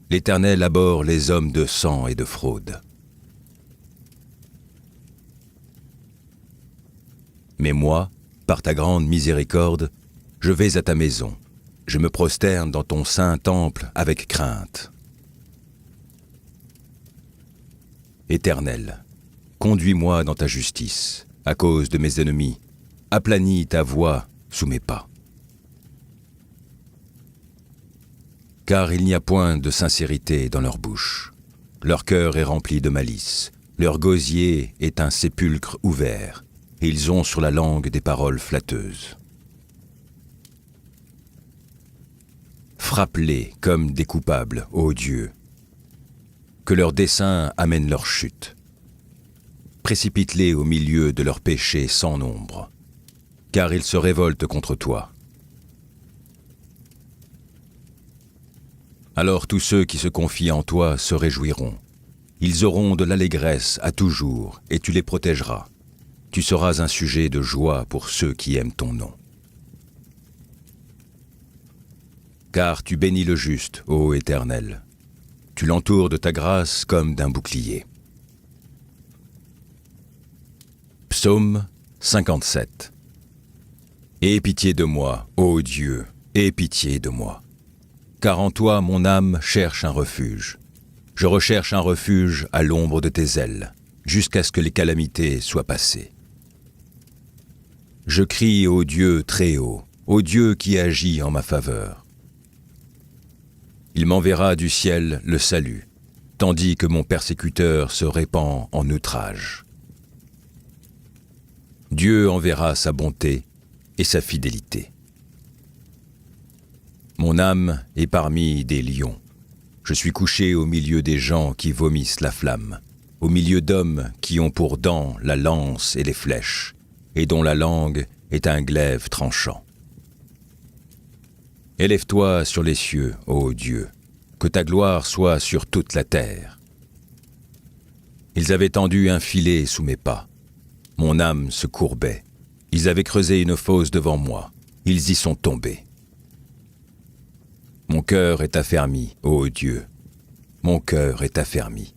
L'Éternel abhorre les hommes de sang et de fraude. Mais moi, par ta grande miséricorde, je vais à ta maison, Je me prosterne dans ton saint temple avec crainte. Éternel, conduis-moi dans ta justice, à cause de mes ennemis. Aplanis ta voie sous mes pas. Car il n'y a point de sincérité dans leur bouche. Leur cœur est rempli de malice. Leur gosier est un sépulcre ouvert, et ils ont sur la langue des paroles flatteuses. Frappe-les comme des coupables, ô Dieu. Que leurs desseins amènent leur chute. Précipite-les au milieu de leurs péchés sans nombre, car ils se révoltent contre toi. Alors tous ceux qui se confient en toi se réjouiront. Ils auront de l'allégresse à toujours, et tu les protégeras. Tu seras un sujet de joie pour ceux qui aiment ton nom. Car tu bénis le juste, ô Éternel. Tu l'entoures de ta grâce comme d'un bouclier. Psaume 57. Aie pitié de moi, ô Dieu, aie pitié de moi. Car en toi mon âme cherche un refuge. Je recherche un refuge à l'ombre de tes ailes, jusqu'à ce que les calamités soient passées. Je crie au Dieu très haut, au Dieu qui agit en ma faveur. Il m'enverra du ciel le salut, tandis que mon persécuteur se répand en outrage. Dieu enverra sa bonté et sa fidélité. Mon âme est parmi des lions. Je suis couché au milieu des gens qui vomissent la flamme, au milieu d'hommes qui ont pour dents la lance et les flèches, et dont la langue est un glaive tranchant. Élève-toi sur les cieux, ô Dieu, que ta gloire soit sur toute la terre. Ils avaient tendu un filet sous mes pas. Mon âme se courbait. Ils avaient creusé une fosse devant moi. Ils y sont tombés. Mon cœur est affermi, ô Dieu. Mon cœur est affermi.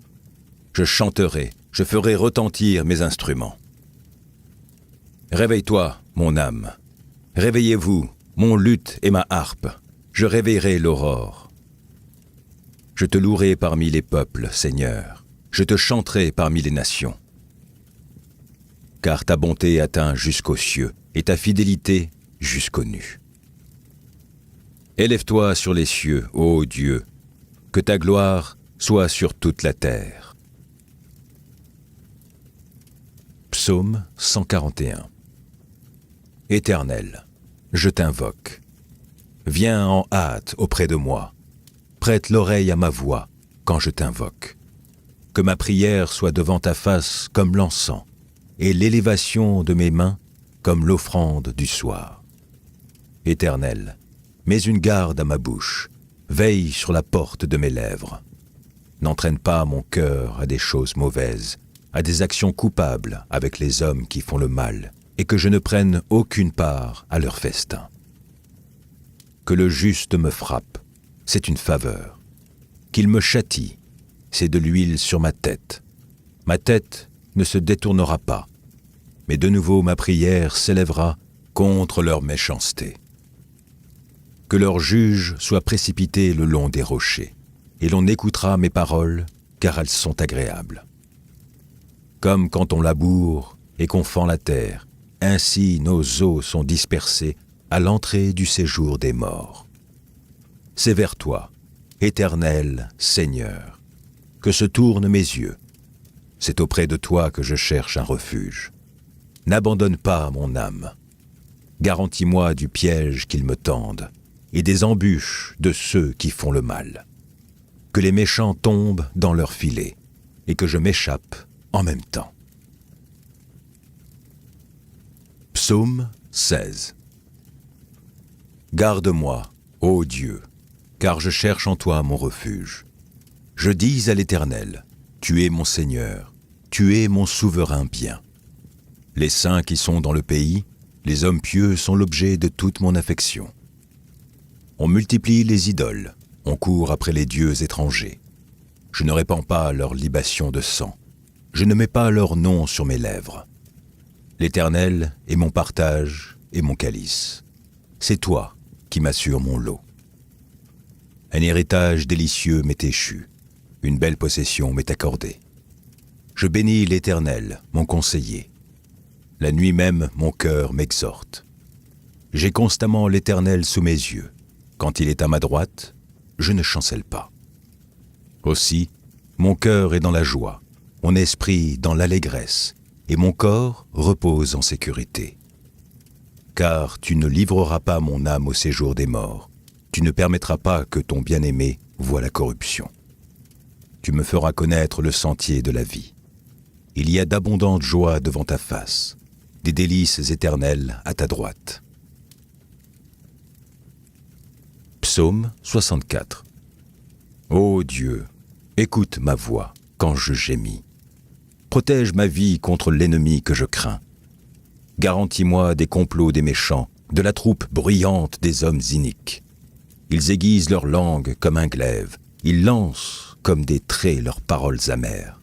Je chanterai, je ferai retentir mes instruments. Réveille-toi, mon âme. Réveillez-vous, mon luth et ma harpe. Je réveillerai l'aurore. Je te louerai parmi les peuples, Seigneur. Je te chanterai parmi les nations. Car ta bonté atteint jusqu'aux cieux, et ta fidélité jusqu'aux nues. Élève-toi sur les cieux, ô Dieu, que ta gloire soit sur toute la terre. Psaume 141. Éternel, je t'invoque. Viens en hâte auprès de moi. Prête l'oreille à ma voix quand je t'invoque. Que ma prière soit devant ta face comme l'encens, et l'élévation de mes mains comme l'offrande du soir. Éternel, mets une garde à ma bouche, veille sur la porte de mes lèvres. N'entraîne pas mon cœur à des choses mauvaises, à des actions coupables avec les hommes qui font le mal, et que je ne prenne aucune part à leur festin. Que le juste me frappe, c'est une faveur. Qu'il me châtie, c'est de l'huile sur ma tête. Ma tête ne se détournera pas, mais de nouveau ma prière s'élèvera contre leur méchanceté. Que leur juge soit précipité le long des rochers, et l'on écoutera mes paroles, car elles sont agréables. Comme quand on laboure et qu'on fend la terre, ainsi nos os sont dispersés à l'entrée du séjour des morts. C'est vers toi, Éternel Seigneur, que se tournent mes yeux. C'est auprès de toi que je cherche un refuge. N'abandonne pas mon âme. Garantis-moi du piège qu'ils me tendent, et des embûches de ceux qui font le mal. Que les méchants tombent dans leur filet, et que je m'échappe en même temps. Psaume 16. Garde-moi, ô Dieu, car je cherche en toi mon refuge. Je dis à l'Éternel, tu es mon Seigneur, tu es mon souverain bien. Les saints qui sont dans le pays, les hommes pieux sont l'objet de toute mon affection. On multiplie les idoles, on court après les dieux étrangers. Je ne répands pas leur libation de sang, je ne mets pas leur nom sur mes lèvres. L'Éternel est mon partage et mon calice. C'est toi, qui m'assure mon lot. Un héritage délicieux m'est échu, une belle possession m'est accordée. Je bénis l'Éternel, mon conseiller. La nuit même, mon cœur m'exhorte. J'ai constamment l'Éternel sous mes yeux. Quand il est à ma droite, je ne chancelle pas. Aussi, mon cœur est dans la joie, mon esprit dans l'allégresse, et mon corps repose en sécurité. Car tu ne livreras pas mon âme au séjour des morts, tu ne permettras pas que ton bien-aimé voie la corruption. Tu me feras connaître le sentier de la vie. Il y a d'abondantes joies devant ta face, des délices éternelles à ta droite. Psaume 64. Ô Dieu, écoute ma voix quand je gémis. Protège ma vie contre l'ennemi que je crains. Garantis-moi des complots des méchants, de la troupe bruyante des hommes iniques. Ils aiguisent leur langue comme un glaive, ils lancent comme des traits leurs paroles amères.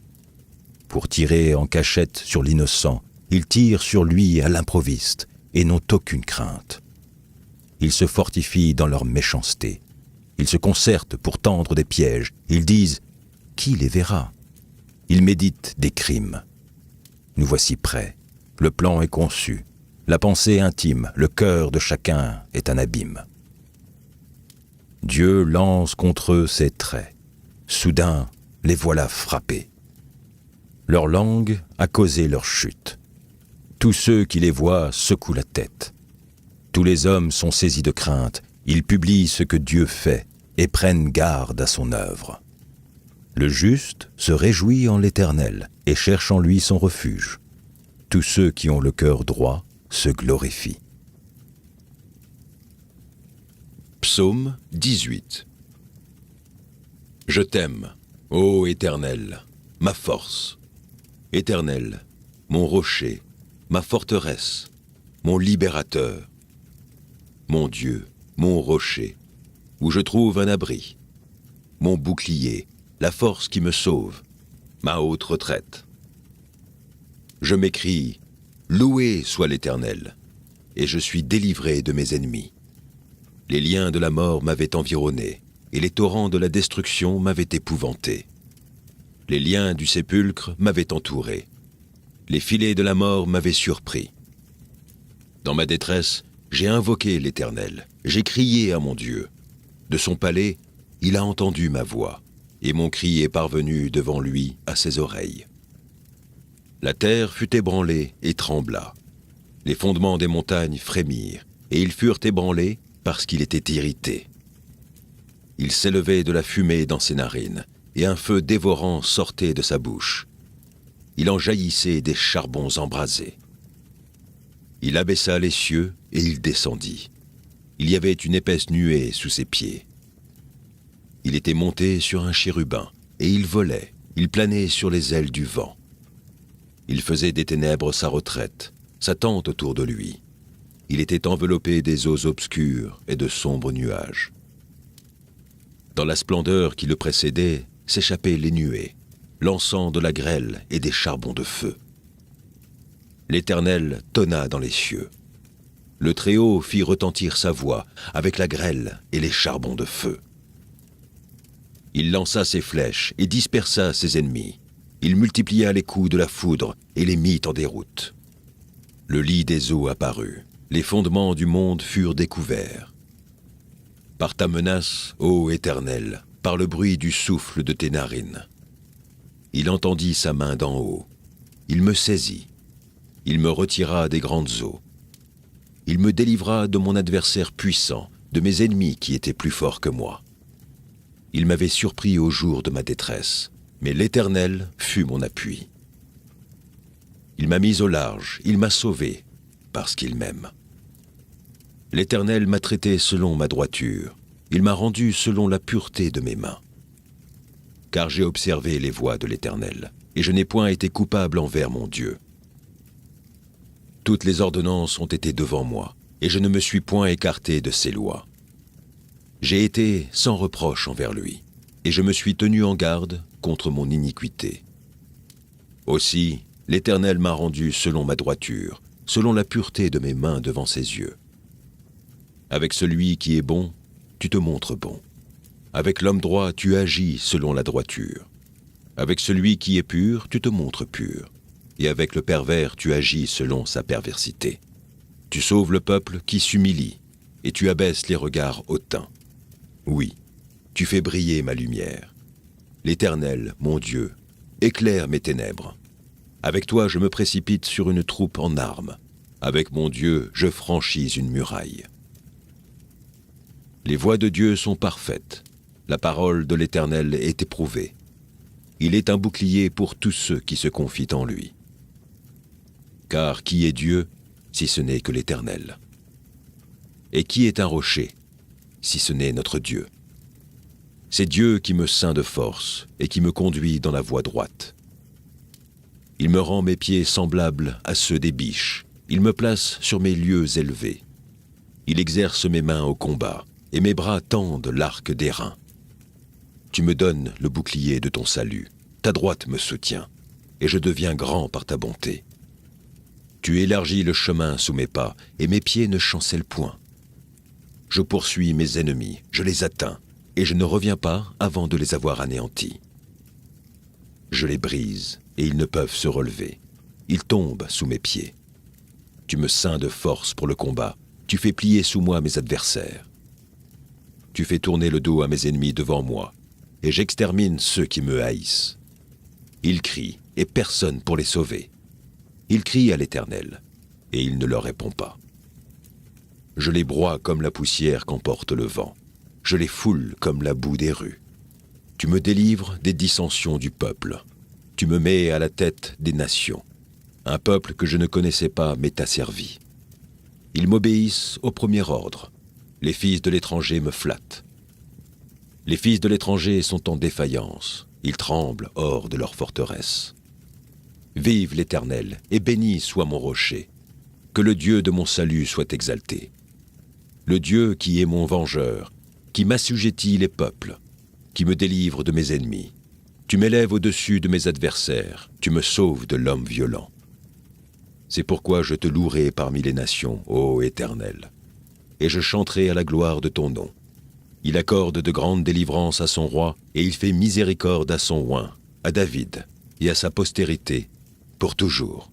Pour tirer en cachette sur l'innocent, ils tirent sur lui à l'improviste et n'ont aucune crainte. Ils se fortifient dans leur méchanceté. Ils se concertent pour tendre des pièges. Ils disent « Qui les verra ?» Ils méditent des crimes. Nous voici prêts. Le plan est conçu. La pensée intime, le cœur de chacun est un abîme. Dieu lance contre eux ses traits. Soudain, les voilà frappés. Leur langue a causé leur chute. Tous ceux qui les voient secouent la tête. Tous les hommes sont saisis de crainte. Ils publient ce que Dieu fait et prennent garde à son œuvre. Le juste se réjouit en l'Éternel et cherche en lui son refuge. Tous ceux qui ont le cœur droit se glorifient. Psaume 18. Je t'aime, ô Éternel, ma force. Éternel, mon rocher, ma forteresse, mon libérateur. Mon Dieu, mon rocher, où je trouve un abri. Mon bouclier, la force qui me sauve, ma haute retraite. Je m'écrie, loué soit l'Éternel, et je suis délivré de mes ennemis. Les liens de la mort m'avaient environné, et les torrents de la destruction m'avaient épouvanté. Les liens du sépulcre m'avaient entouré. Les filets de la mort m'avaient surpris. Dans ma détresse, j'ai invoqué l'Éternel, j'ai crié à mon Dieu. De son palais, il a entendu ma voix, et mon cri est parvenu devant lui à ses oreilles. La terre fut ébranlée et trembla. Les fondements des montagnes frémirent, et ils furent ébranlés parce qu'il était irrité. Il s'élevait de la fumée dans ses narines, et un feu dévorant sortait de sa bouche. Il en jaillissait des charbons embrasés. Il abaissa les cieux et il descendit. Il y avait une épaisse nuée sous ses pieds. Il était monté sur un chérubin, et il volait, il planait sur les ailes du vent. Il faisait des ténèbres sa retraite, sa tente autour de lui. Il était enveloppé des eaux obscures et de sombres nuages. Dans la splendeur qui le précédait, s'échappaient les nuées, l'encens de la grêle et des charbons de feu. L'Éternel tonna dans les cieux. Le Très-Haut fit retentir sa voix avec la grêle et les charbons de feu. Il lança ses flèches et dispersa ses ennemis. Il multiplia les coups de la foudre et les mit en déroute. Le lit des eaux apparut. Les fondements du monde furent découverts. Par ta menace, ô Éternel, par le bruit du souffle de tes narines. Il entendit sa main d'en haut. Il me saisit. Il me retira des grandes eaux. Il me délivra de mon adversaire puissant, de mes ennemis qui étaient plus forts que moi. Il m'avait surpris au jour de ma détresse, mais l'Éternel fut mon appui. Il m'a mis au large, il m'a sauvé, parce qu'il m'aime. L'Éternel m'a traité selon ma droiture, il m'a rendu selon la pureté de mes mains. Car j'ai observé les voies de l'Éternel, et je n'ai point été coupable envers mon Dieu. Toutes les ordonnances ont été devant moi, et je ne me suis point écarté de ses lois. J'ai été sans reproche envers lui, et je me suis tenu en garde contre mon iniquité. Aussi, l'Éternel m'a rendu selon ma droiture, selon la pureté de mes mains devant ses yeux. Avec celui qui est bon, tu te montres bon. Avec l'homme droit, tu agis selon la droiture. Avec celui qui est pur, tu te montres pur. Et avec le pervers, tu agis selon sa perversité. Tu sauves le peuple qui s'humilie, et tu abaisses les regards hautains. Oui, tu fais briller ma lumière. L'Éternel, mon Dieu, éclaire mes ténèbres. Avec toi, je me précipite sur une troupe en armes. Avec mon Dieu, je franchis une muraille. Les voies de Dieu sont parfaites. La parole de l'Éternel est éprouvée. Il est un bouclier pour tous ceux qui se confient en lui. Car qui est Dieu, si ce n'est que l'Éternel? Et qui est un rocher, si ce n'est notre Dieu? C'est Dieu qui me ceint de force et qui me conduit dans la voie droite. Il me rend mes pieds semblables à ceux des biches. Il me place sur mes lieux élevés. Il exerce mes mains au combat, et mes bras tendent l'arc d'airain. Tu me donnes le bouclier de ton salut, ta droite me soutient, et je deviens grand par ta bonté. Tu élargis le chemin sous mes pas, et mes pieds ne chancellent point. Je poursuis mes ennemis, je les atteins, et je ne reviens pas avant de les avoir anéantis. Je les brise, et ils ne peuvent se relever. Ils tombent sous mes pieds. Tu me ceins de force pour le combat, tu fais plier sous moi mes adversaires. Tu fais tourner le dos à mes ennemis devant moi, et j'extermine ceux qui me haïssent. Ils crient, et personne pour les sauver. Ils crient à l'Éternel, et il ne leur répond pas. Je les broie comme la poussière qu'emporte le vent. Je les foule comme la boue des rues. Tu me délivres des dissensions du peuple. Tu me mets à la tête des nations. Un peuple que je ne connaissais pas m'est asservi. Ils m'obéissent au premier ordre. Les fils de l'étranger me flattent. Les fils de l'étranger sont en défaillance. Ils tremblent hors de leur forteresse. Vive l'Éternel, et béni soit mon rocher. Que le Dieu de mon salut soit exalté. Le Dieu qui est mon vengeur, qui m'assujettit les peuples, qui me délivre de mes ennemis. Tu m'élèves au-dessus de mes adversaires, tu me sauves de l'homme violent. C'est pourquoi je te louerai parmi les nations, ô Éternel, et je chanterai à la gloire de ton nom. Il accorde de grandes délivrances à son roi, et il fait miséricorde à son oint, à David, et à sa postérité, pour toujours.